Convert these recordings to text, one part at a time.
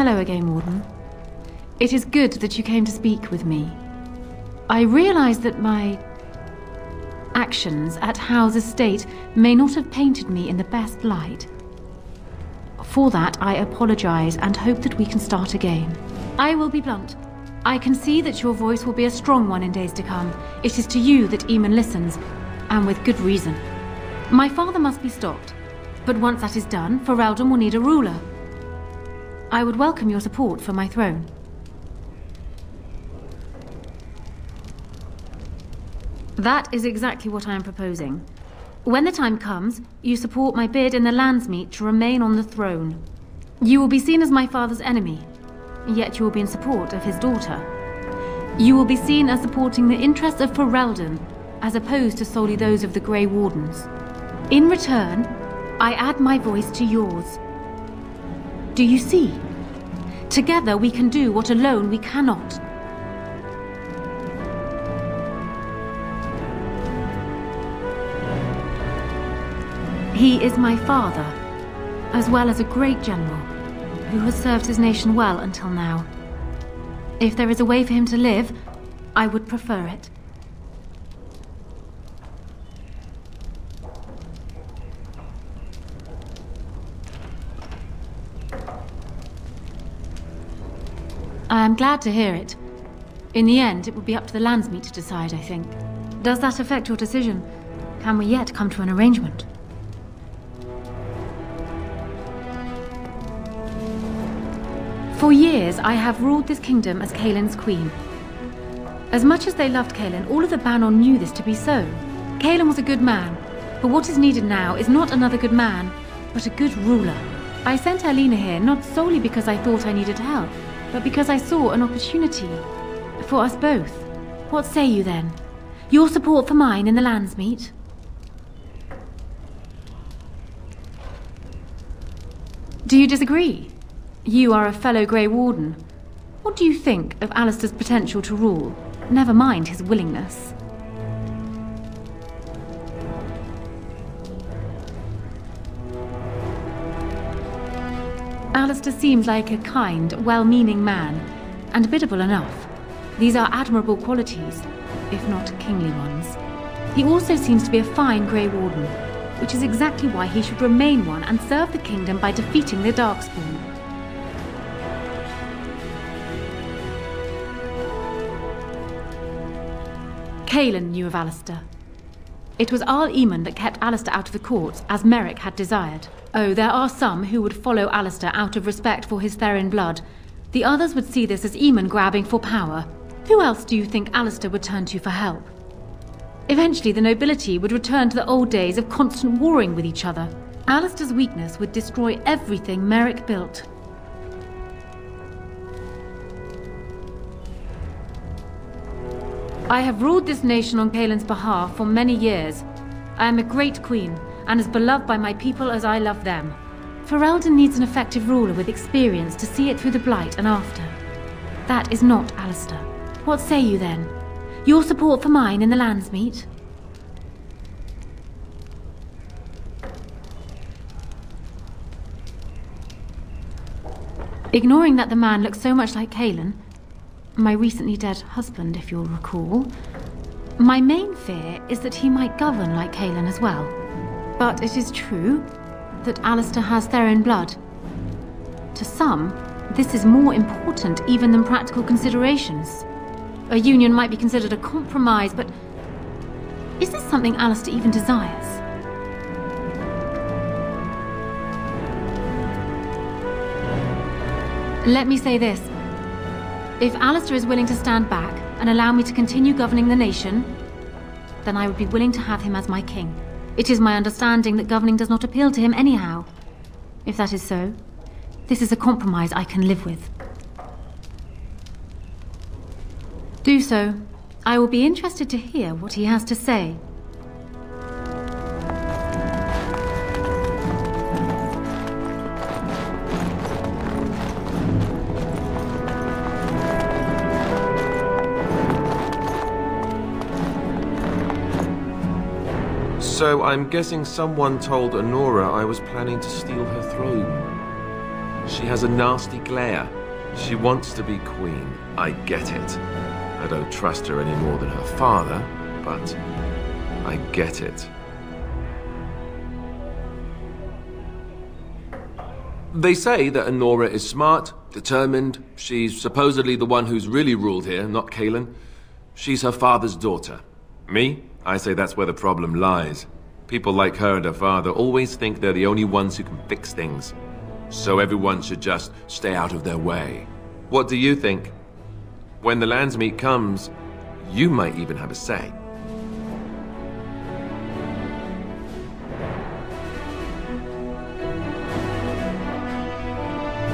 Hello again, Warden. It is good that you came to speak with me. I realize that my actions at Howe's estate may not have painted me in the best light. For that, I apologize and hope that we can start again. I will be blunt. I can see that your voice will be a strong one in days to come. It is to you that Eamon listens, and with good reason. My father must be stopped, but once that is done, Ferelden will need a ruler. I would welcome your support for my throne. That is exactly what I am proposing. When the time comes, you support my bid in the Landsmeet to remain on the throne. You will be seen as my father's enemy, yet you will be in support of his daughter. You will be seen as supporting the interests of Ferelden, as opposed to solely those of the Grey Wardens. In return, I add my voice to yours. Do you see? Together we can do what alone we cannot. He is my father, as well as a great general, who has served his nation well until now. If there is a way for him to live, I would prefer it. I am glad to hear it. In the end, it will be up to the Landsmeet to decide, I think. Does that affect your decision? Can we yet come to an arrangement? For years, I have ruled this kingdom as Caelin's queen. As much as they loved Caelin, all of the Banon knew this to be so. Caelin was a good man, but what is needed now is not another good man, but a good ruler. I sent Alina here not solely because I thought I needed help, but because I saw an opportunity for us both. What say you then? Your support for mine in the Landsmeet? Do you disagree? You are a fellow Grey Warden. What do you think of Alistair's potential to rule? Never mind his willingness. Alistair seems like a kind, well-meaning man, and biddable enough. These are admirable qualities, if not kingly ones. He also seems to be a fine Grey Warden, which is exactly why he should remain one and serve the kingdom by defeating the Darkspawn. Caelin knew of Alistair. It was Arl Eamon that kept Alistair out of the courts, as Merrick had desired. Oh, there are some who would follow Alistair out of respect for his Therin blood. The others would see this as Eamon grabbing for power. Who else do you think Alistair would turn to for help? Eventually, the nobility would return to the old days of constant warring with each other. Alistair's weakness would destroy everything Merrick built. I have ruled this nation on Caelin's behalf for many years. I am a great queen, and as beloved by my people as I love them. Ferelden needs an effective ruler with experience to see it through the Blight and after. That is not Alistair. What say you then? Your support for mine in the Landsmeet? Ignoring that the man looks so much like Caelin, my recently dead husband, if you'll recall, my main fear is that he might govern like Caelin as well. But it is true that Alistair has Therin blood. To some, this is more important even than practical considerations. A union might be considered a compromise, but is this something Alistair even desires? Let me say this. If Alistair is willing to stand back and allow me to continue governing the nation, then I would be willing to have him as my king. It is my understanding that governing does not appeal to him anyhow. If that is so, this is a compromise I can live with. Do so. I will be interested to hear what he has to say. So I'm guessing someone told Honora I was planning to steal her throne. She has a nasty glare. She wants to be queen. I get it. I don't trust her any more than her father, but I get it. They say that Anora is smart, determined. She's supposedly the one who's really ruled here, not Kaelin. She's her father's daughter. Me? I say that's where the problem lies. People like her and her father always think they're the only ones who can fix things. So everyone should just stay out of their way. What do you think? When the Landsmeet comes, you might even have a say.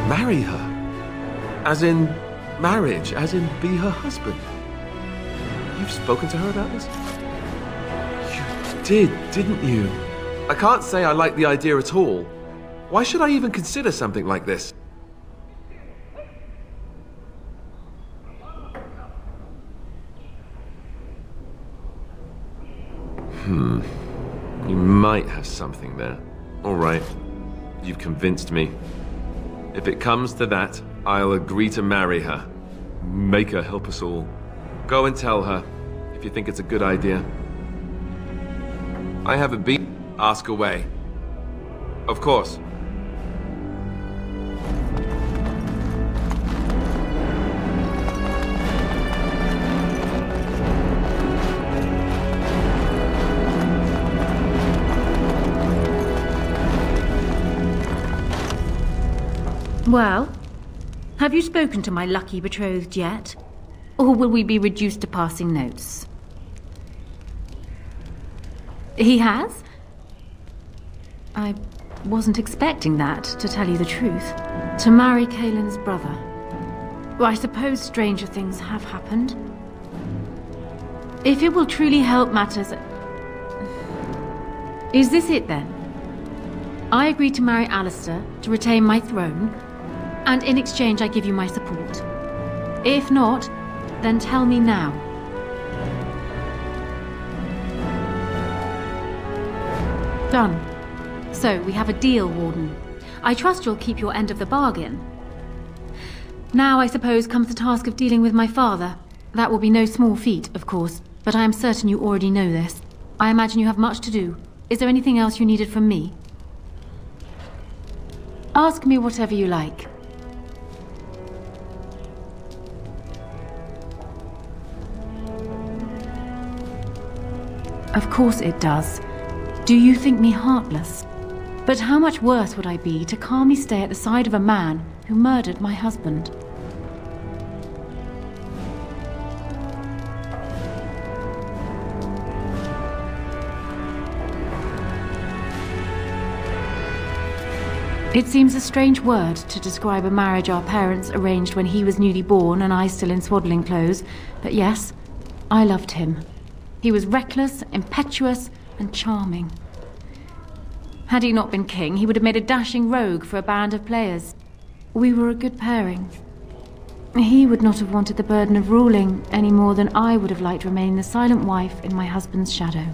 Marry her. As in marriage, as in be her husband. You've spoken to her about this? You did, didn't you? I can't say I like the idea at all. Why should I even consider something like this? You might have something there. All right. You've convinced me. If it comes to that, I'll agree to marry her. Make her help us all. Go and tell her, if you think it's a good idea. I haven't been. Ask away. Of course. Well, have you spoken to my lucky betrothed yet? Or will we be reduced to passing notes? He has? I wasn't expecting that, to tell you the truth. To marry Kaelin's brother. Well, I suppose stranger things have happened. If it will truly help matters... Is this it then? I agree to marry Alistair to retain my throne, and in exchange I give you my support. If not, then tell me now. Done. So, we have a deal, Warden. I trust you'll keep your end of the bargain. Now, I suppose, comes the task of dealing with my father. That will be no small feat, of course, but I am certain you already know this. I imagine you have much to do. Is there anything else you needed from me? Ask me whatever you like. Of course it does. Do you think me heartless? But how much worse would I be to calmly stay at the side of a man who murdered my husband? It seems a strange word to describe a marriage our parents arranged when he was newly born and I still in swaddling clothes, but yes, I loved him. He was reckless, impetuous, and charming. Had he not been king, he would have made a dashing rogue for a band of players. We were a good pairing. He would not have wanted the burden of ruling any more than I would have liked remaining the silent wife in my husband's shadow.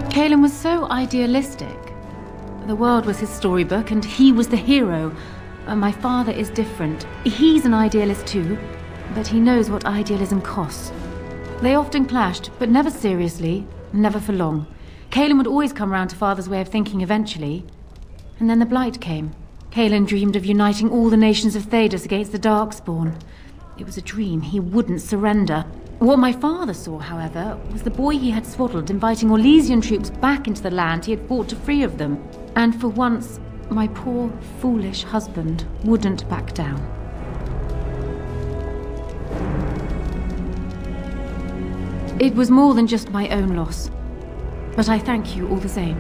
Kaelin was so idealistic. The world was his storybook, and he was the hero. My father is different. He's an idealist too, but he knows what idealism costs. They often clashed, but never seriously, never for long. Kaelin would always come round to Father's way of thinking eventually. And then the Blight came. Kaelin dreamed of uniting all the nations of Thedas against the Darkspawn. It was a dream. He wouldn't surrender. What my father saw, however, was the boy he had swaddled inviting Orlesian troops back into the land he had fought to free of them. And for once, my poor, foolish husband wouldn't back down. It was more than just my own loss, but I thank you all the same.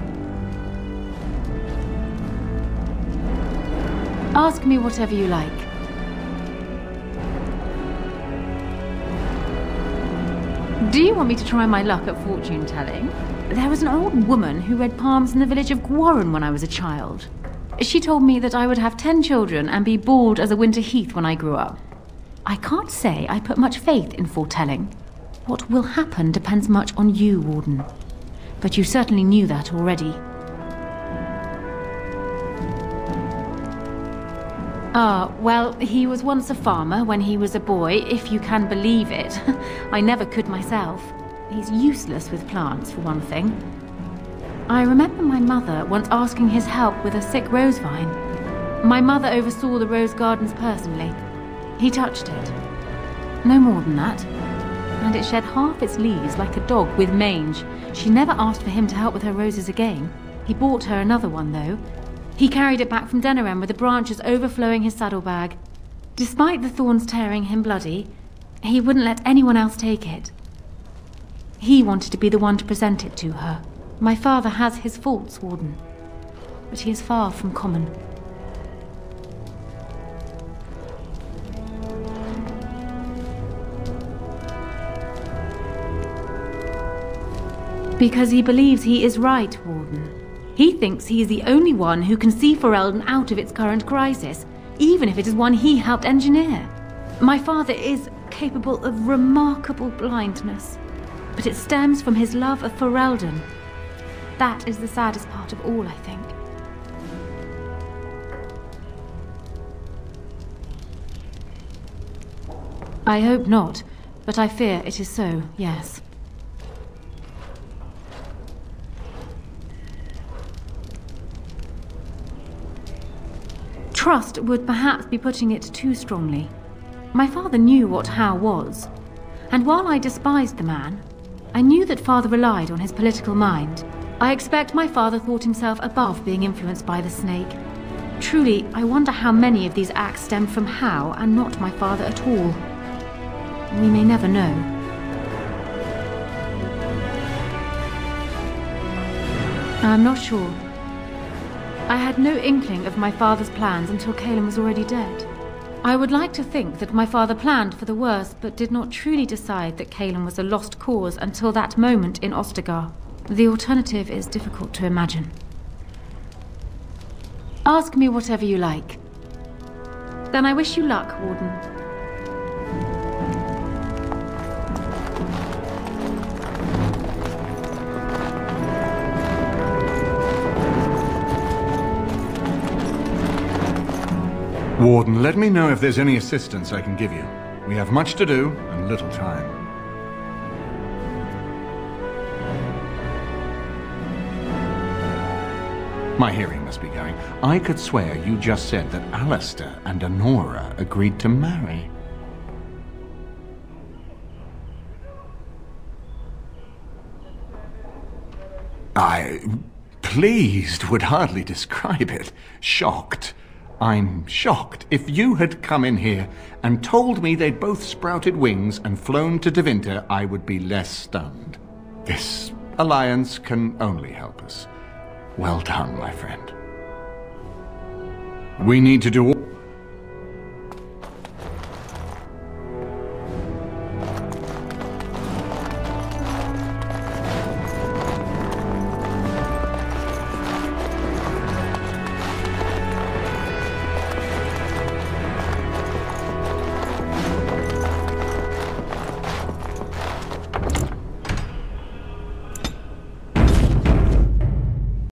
Ask me whatever you like. Do you want me to try my luck at fortune-telling? There was an old woman who read palms in the village of Gwarren when I was a child. She told me that I would have 10 children and be bald as a winter heath when I grew up. I can't say I put much faith in foretelling. What will happen depends much on you, Warden. But you certainly knew that already. Well, he was once a farmer when he was a boy, if you can believe it. I never could myself. He's useless with plants, for one thing. I remember my mother once asking his help with a sick rose vine. My mother oversaw the rose gardens personally. He touched it. No more than that. And it shed half its leaves like a dog with mange. She never asked for him to help with her roses again. He bought her another one, though. He carried it back from Denerim with the branches overflowing his saddlebag. Despite the thorns tearing him bloody, he wouldn't let anyone else take it. He wanted to be the one to present it to her. My father has his faults, Warden, but he is far from common. Because he believes he is right, Warden. He thinks he is the only one who can see Ferelden out of its current crisis, even if it is one he helped engineer. My father is capable of remarkable blindness, but it stems from his love of Ferelden. That is the saddest part of all, I think. I hope not, but I fear it is so, yes. Trust would perhaps be putting it too strongly. My father knew what Howe was, and while I despised the man, I knew that father relied on his political mind. I expect my father thought himself above being influenced by the snake. Truly, I wonder how many of these acts stem from Howe and not my father at all. We may never know. I'm not sure. I had no inkling of my father's plans until Calen was already dead. I would like to think that my father planned for the worst, but did not truly decide that Calen was a lost cause until that moment in Ostagar. The alternative is difficult to imagine. Ask me whatever you like. Then I wish you luck, Warden. Warden, let me know if there's any assistance I can give you. We have much to do and little time. My hearing must be going. I could swear you just said that Alistair and Anora agreed to marry. Pleased would hardly describe it. Shocked. I'm shocked. If you had come in here and told me they'd both sprouted wings and flown to Devinter, I would be less stunned. This alliance can only help us. Well done, my friend. We need to do all...